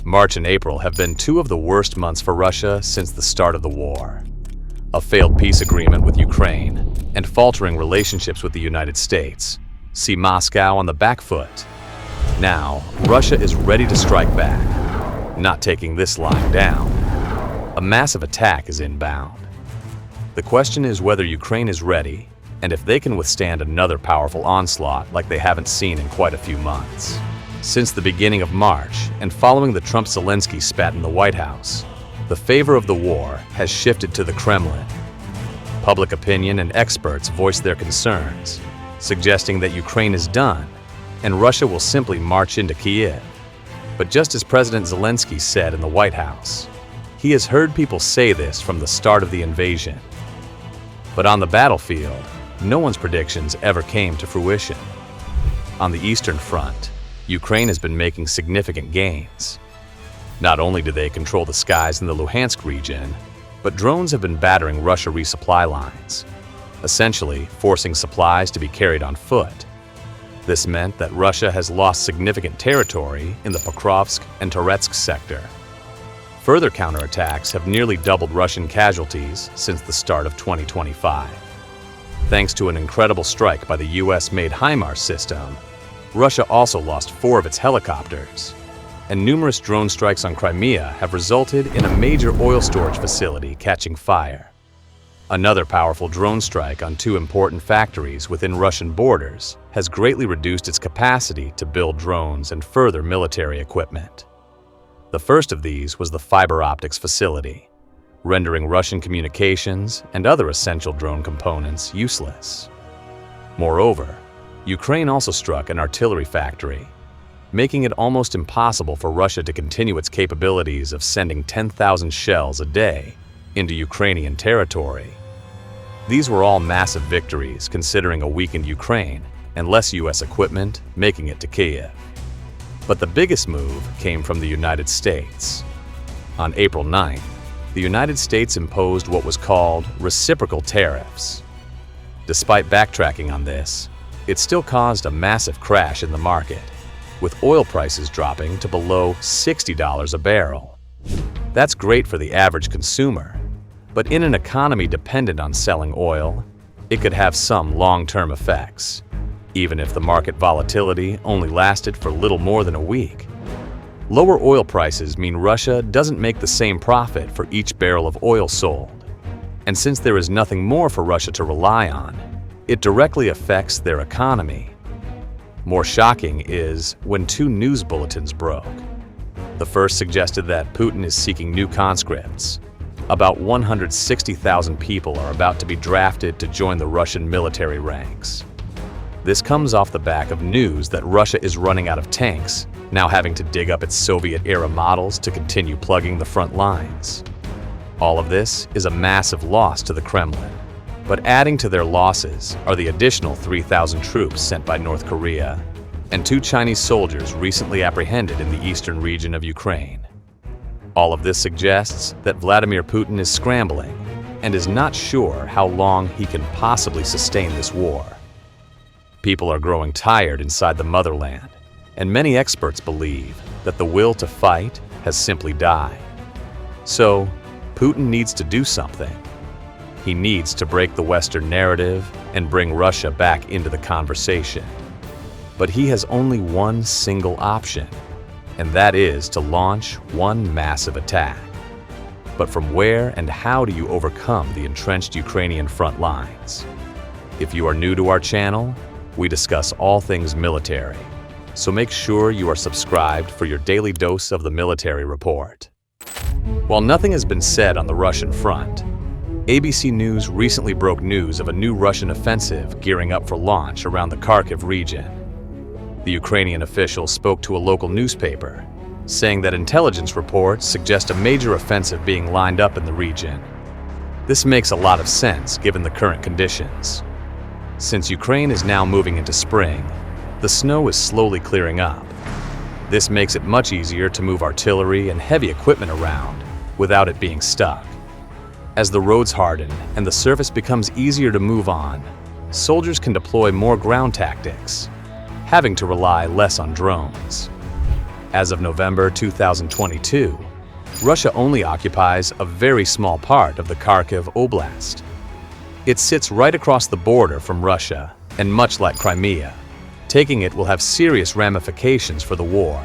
March and April have been two of the worst months for Russia since the start of the war. A failed peace agreement with Ukraine and faltering relationships with the United States see Moscow on the back foot. Now, Russia is ready to strike back, not taking this lying down. A massive attack is inbound. The question is whether Ukraine is ready and if they can withstand another powerful onslaught like they haven't seen in quite a few months. Since the beginning of March and following the Trump-Zelensky spat in the White House, the favor of the war has shifted to the Kremlin. Public opinion and experts voice their concerns, suggesting that Ukraine is done and Russia will simply march into Kyiv. But just as President Zelensky said in the White House, he has heard people say this from the start of the invasion. But on the battlefield, no one's predictions ever came to fruition. On the Eastern Front, Ukraine has been making significant gains. Not only do they control the skies in the Luhansk region, but drones have been battering Russia resupply lines, essentially forcing supplies to be carried on foot. This meant that Russia has lost significant territory in the Pokrovsk and Toretsk sector. Further counterattacks have nearly doubled Russian casualties since the start of 2025. Thanks to an incredible strike by the US-made HIMARS system, Russia also lost 4 of its helicopters, and numerous drone strikes on Crimea have resulted in a major oil storage facility catching fire. Another powerful drone strike on 2 important factories within Russian borders has greatly reduced its capacity to build drones and further military equipment. The first of these was the fiber optics facility, rendering Russian communications and other essential drone components useless. Moreover, Ukraine also struck an artillery factory, making it almost impossible for Russia to continue its capabilities of sending 10,000 shells a day into Ukrainian territory. These were all massive victories considering a weakened Ukraine and less US equipment making it to Kyiv. But the biggest move came from the United States. On April 9th, the United States imposed what was called reciprocal tariffs. Despite backtracking on this, it still caused a massive crash in the market, with oil prices dropping to below $60 a barrel. That's great for the average consumer, but in an economy dependent on selling oil, it could have some long-term effects, even if the market volatility only lasted for little more than a week. Lower oil prices mean Russia doesn't make the same profit for each barrel of oil sold. And since there is nothing more for Russia to rely on, it directly affects their economy. More shocking is when 2 news bulletins broke. The first suggested that Putin is seeking new conscripts. About 160,000 people are about to be drafted to join the Russian military ranks. This comes off the back of news that Russia is running out of tanks, now having to dig up its Soviet-era models to continue plugging the front lines. All of this is a massive loss to the Kremlin, but adding to their losses are the additional 3,000 troops sent by North Korea and 2 Chinese soldiers recently apprehended in the eastern region of Ukraine. All of this suggests that Vladimir Putin is scrambling and is not sure how long he can possibly sustain this war. People are growing tired inside the motherland, and many experts believe that the will to fight has simply died. So, Putin needs to do something. He needs to break the Western narrative and bring Russia back into the conversation. But he has only one single option, and that is to launch one massive attack. But from where and how do you overcome the entrenched Ukrainian front lines? If you are new to our channel, we discuss all things military, so make sure you are subscribed for your daily dose of the military report. While nothing has been said on the Russian front, ABC News recently broke news of a new Russian offensive gearing up for launch around the Kharkiv region. The Ukrainian official spoke to a local newspaper, saying that intelligence reports suggest a major offensive being lined up in the region. This makes a lot of sense given the current conditions. Since Ukraine is now moving into spring, the snow is slowly clearing up. This makes it much easier to move artillery and heavy equipment around without it being stuck. As the roads harden and the surface becomes easier to move on, soldiers can deploy more ground tactics, having to rely less on drones. As of November 2022, Russia only occupies a very small part of the Kharkiv Oblast. It sits right across the border from Russia, and much like Crimea, taking it will have serious ramifications for the war.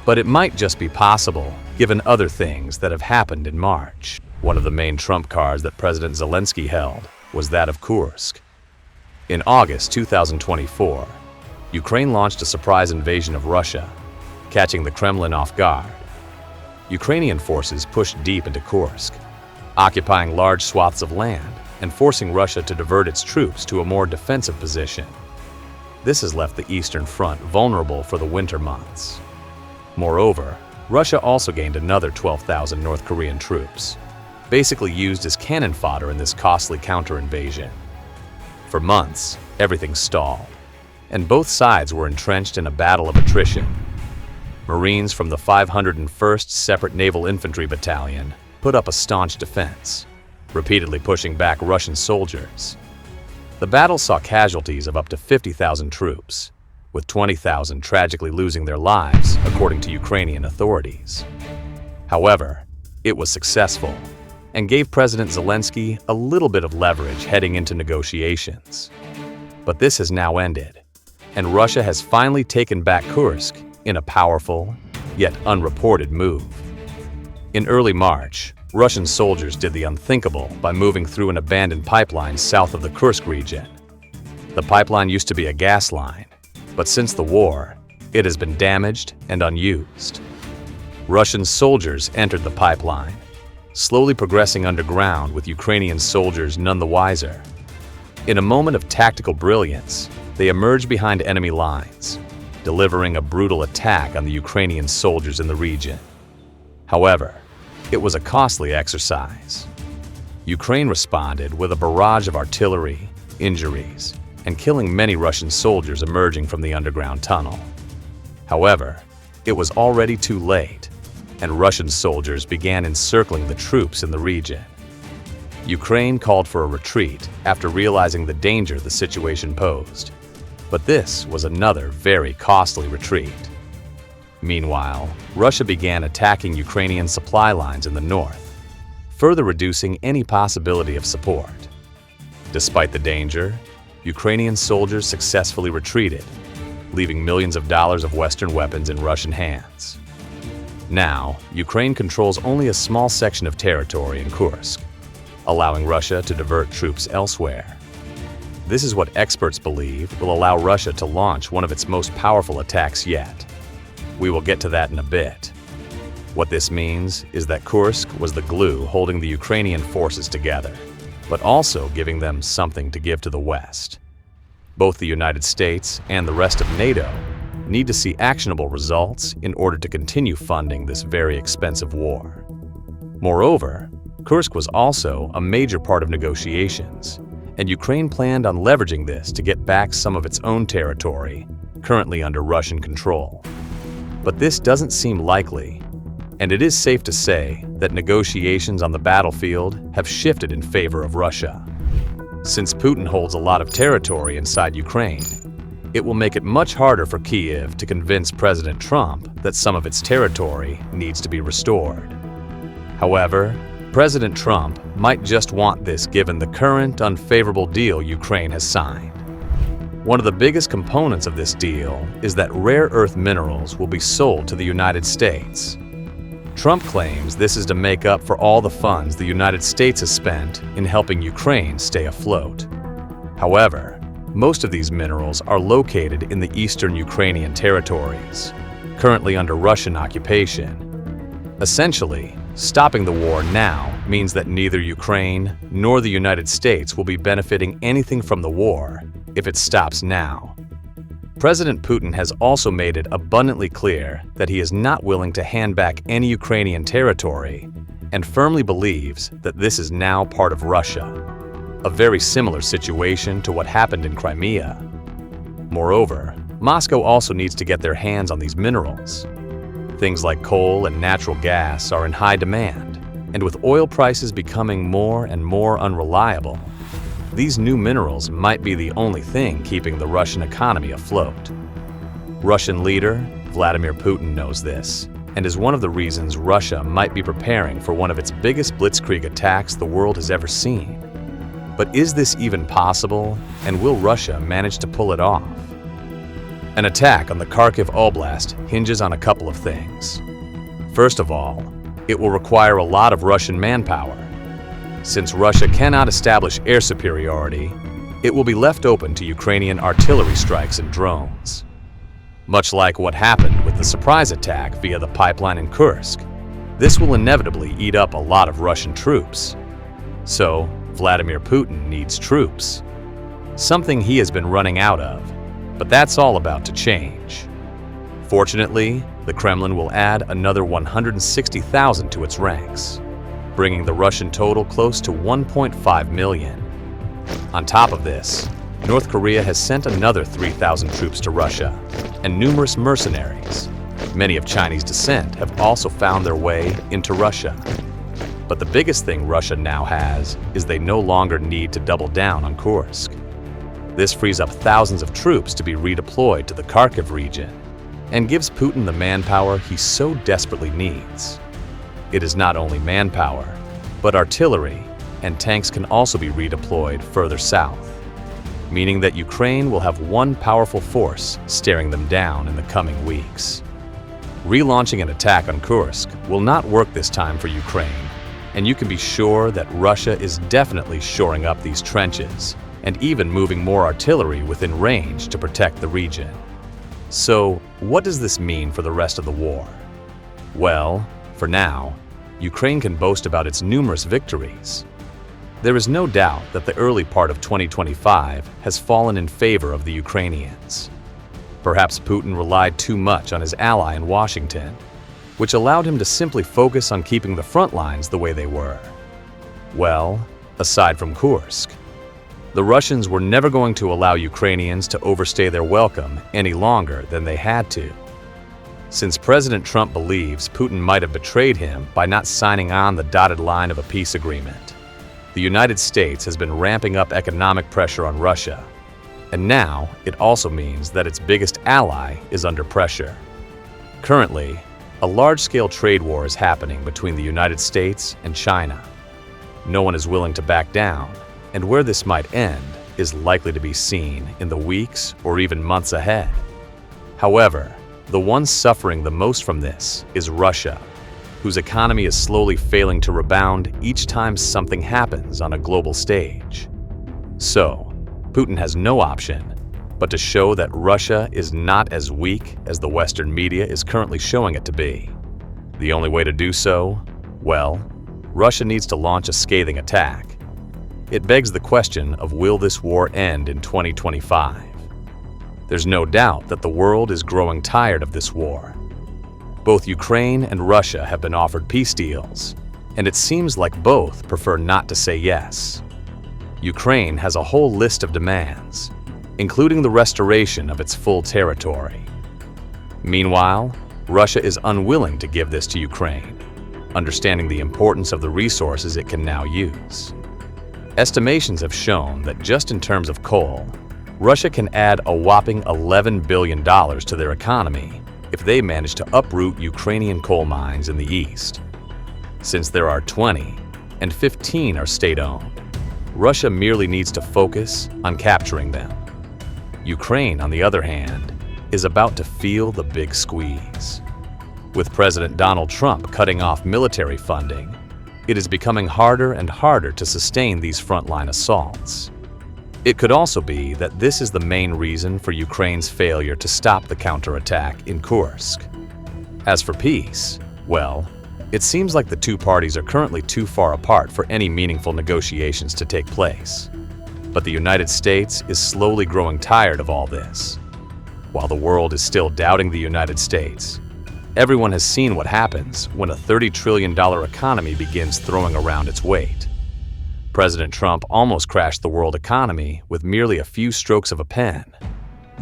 But it might just be possible, given other things that have happened in March. One of the main trump cards that President Zelensky held was that of Kursk. In August 2024, Ukraine launched a surprise invasion of Russia, catching the Kremlin off guard. Ukrainian forces pushed deep into Kursk, occupying large swaths of land and forcing Russia to divert its troops to a more defensive position. This has left the Eastern Front vulnerable for the winter months. Moreover, Russia also gained another 12,000 North Korean troops, basically used as cannon fodder in this costly counter-invasion. For months, everything stalled, and both sides were entrenched in a battle of attrition. Marines from the 501st Separate Naval Infantry Battalion put up a staunch defense, repeatedly pushing back Russian soldiers. The battle saw casualties of up to 50,000 troops, with 20,000 tragically losing their lives, according to Ukrainian authorities. However, it was successful and gave President Zelensky a little bit of leverage heading into negotiations. But this has now ended, and Russia has finally taken back Kursk in a powerful, yet unreported move. In early March, Russian soldiers did the unthinkable by moving through an abandoned pipeline south of the Kursk region. The pipeline used to be a gas line, but since the war, it has been damaged and unused. Russian soldiers entered the pipeline, slowly progressing underground with Ukrainian soldiers none the wiser. In a moment of tactical brilliance, they emerged behind enemy lines, delivering a brutal attack on the Ukrainian soldiers in the region. However, it was a costly exercise. Ukraine responded with a barrage of artillery, injuries, and killing many Russian soldiers emerging from the underground tunnel. However, it was already too late, and Russian soldiers began encircling the troops in the region. Ukraine called for a retreat after realizing the danger the situation posed, but this was another very costly retreat. Meanwhile, Russia began attacking Ukrainian supply lines in the north, further reducing any possibility of support. Despite the danger, Ukrainian soldiers successfully retreated, leaving millions of dollars of Western weapons in Russian hands. Now, Ukraine controls only a small section of territory in Kursk, allowing Russia to divert troops elsewhere. This is what experts believe will allow Russia to launch one of its most powerful attacks yet. We will get to that in a bit. What this means is that Kursk was the glue holding the Ukrainian forces together, but also giving them something to give to the West. Both the United States and the rest of NATO need to see actionable results in order to continue funding this very expensive war. Moreover, Kursk was also a major part of negotiations, and Ukraine planned on leveraging this to get back some of its own territory, currently under Russian control. But this doesn't seem likely, and it is safe to say that negotiations on the battlefield have shifted in favor of Russia. Since Putin holds a lot of territory inside Ukraine, it will make it much harder for Kyiv to convince President Trump that some of its territory needs to be restored. However, President Trump might just want this given the current unfavorable deal Ukraine has signed. One of the biggest components of this deal is that rare earth minerals will be sold to the United States. Trump claims this is to make up for all the funds the United States has spent in helping Ukraine stay afloat. However, most of these minerals are located in the eastern Ukrainian territories, currently under Russian occupation. Essentially, stopping the war now means that neither Ukraine nor the United States will be benefiting anything from the war if it stops now. President Putin has also made it abundantly clear that he is not willing to hand back any Ukrainian territory and firmly believes that this is now part of Russia, a very similar situation to what happened in Crimea. Moreover, Moscow also needs to get their hands on these minerals. Things like coal and natural gas are in high demand, and with oil prices becoming more and more unreliable, these new minerals might be the only thing keeping the Russian economy afloat. Russian leader Vladimir Putin knows this, and is one of the reasons Russia might be preparing for one of its biggest blitzkrieg attacks the world has ever seen. But is this even possible, and will Russia manage to pull it off? An attack on the Kharkiv Oblast hinges on a couple of things. First of all, it will require a lot of Russian manpower. Since Russia cannot establish air superiority, it will be left open to Ukrainian artillery strikes and drones. Much like what happened with the surprise attack via the pipeline in Kursk, this will inevitably eat up a lot of Russian troops. So, Vladimir Putin needs troops. Something he has been running out of, but that's all about to change. Fortunately, the Kremlin will add another 160,000 to its ranks, bringing the Russian total close to 1.5 million. On top of this, North Korea has sent another 3,000 troops to Russia, and numerous mercenaries, many of Chinese descent, have also found their way into Russia. But the biggest thing Russia now has is they no longer need to double down on Kursk. This frees up thousands of troops to be redeployed to the Kharkiv region and gives Putin the manpower he so desperately needs. It is not only manpower, but artillery and tanks can also be redeployed further south, meaning that Ukraine will have one powerful force staring them down in the coming weeks. Relaunching an attack on Kursk will not work this time for Ukraine, and you can be sure that Russia is definitely shoring up these trenches and even moving more artillery within range to protect the region. So, what does this mean for the rest of the war? Well, for now, Ukraine can boast about its numerous victories. There is no doubt that the early part of 2025 has fallen in favor of the Ukrainians. Perhaps Putin relied too much on his ally in Washington, which allowed him to simply focus on keeping the front lines the way they were. Well, aside from Kursk, the Russians were never going to allow Ukrainians to overstay their welcome any longer than they had to. Since President Trump believes Putin might have betrayed him by not signing on the dotted line of a peace agreement, the United States has been ramping up economic pressure on Russia, and now it also means that its biggest ally is under pressure. Currently, a large-scale trade war is happening between the United States and China. No one is willing to back down, and where this might end is likely to be seen in the weeks or even months ahead. However, the one suffering the most from this is Russia, whose economy is slowly failing to rebound each time something happens on a global stage. So, Putin has no option but to show that Russia is not as weak as the Western media is currently showing it to be. The only way to do so? Well, Russia needs to launch a scathing attack. It begs the question of, will this war end in 2025? There's no doubt that the world is growing tired of this war. Both Ukraine and Russia have been offered peace deals, and it seems like both prefer not to say yes. Ukraine has a whole list of demands, including the restoration of its full territory. Meanwhile, Russia is unwilling to give this to Ukraine, understanding the importance of the resources it can now use. Estimations have shown that just in terms of coal, Russia can add a whopping $11 billion to their economy if they manage to uproot Ukrainian coal mines in the east. Since there are 20, and 15 are state-owned, Russia merely needs to focus on capturing them. Ukraine, on the other hand, is about to feel the big squeeze. With President Donald Trump cutting off military funding, it is becoming harder and harder to sustain these frontline assaults. It could also be that this is the main reason for Ukraine's failure to stop the counterattack in Kursk. As for peace, well, it seems like the two parties are currently too far apart for any meaningful negotiations to take place. But the United States is slowly growing tired of all this. While the world is still doubting the United States, everyone has seen what happens when a $30 trillion economy begins throwing around its weight. President Trump almost crashed the world economy with merely a few strokes of a pen,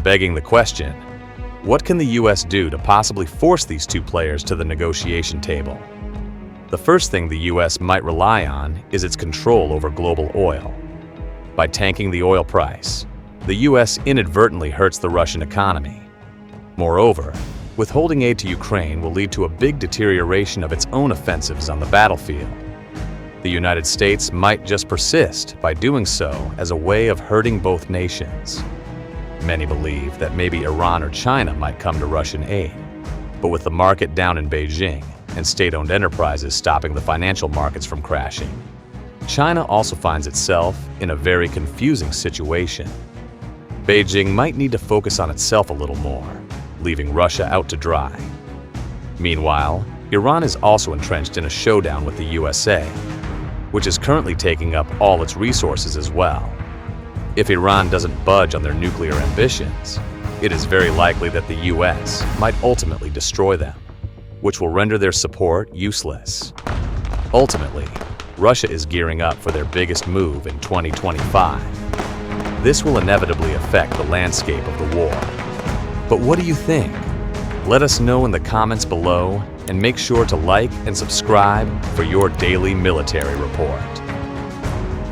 begging the question, what can the U.S. do to possibly force these two players to the negotiation table? The first thing the U.S. might rely on is its control over global oil. By tanking the oil price, the U.S. inadvertently hurts the Russian economy. Moreover, Withholding aid to Ukraine will lead to a big deterioration of its own offensives on the battlefield. The United States might just persist by doing so as a way of hurting both nations. Many believe that maybe Iran or China might come to Russian aid, but with the market down in Beijing and state-owned enterprises stopping the financial markets from crashing, China also finds itself in a very confusing situation. Beijing might need to focus on itself a little more, leaving Russia out to dry. Meanwhile, Iran is also entrenched in a showdown with the USA, which is currently taking up all its resources as well. If Iran doesn't budge on their nuclear ambitions, it is very likely that the US might ultimately destroy them, which will render their support useless. Ultimately, Russia is gearing up for their biggest move in 2025. This will inevitably affect the landscape of the war. But what do you think? Let us know in the comments below, and make sure to like and subscribe for your daily military report.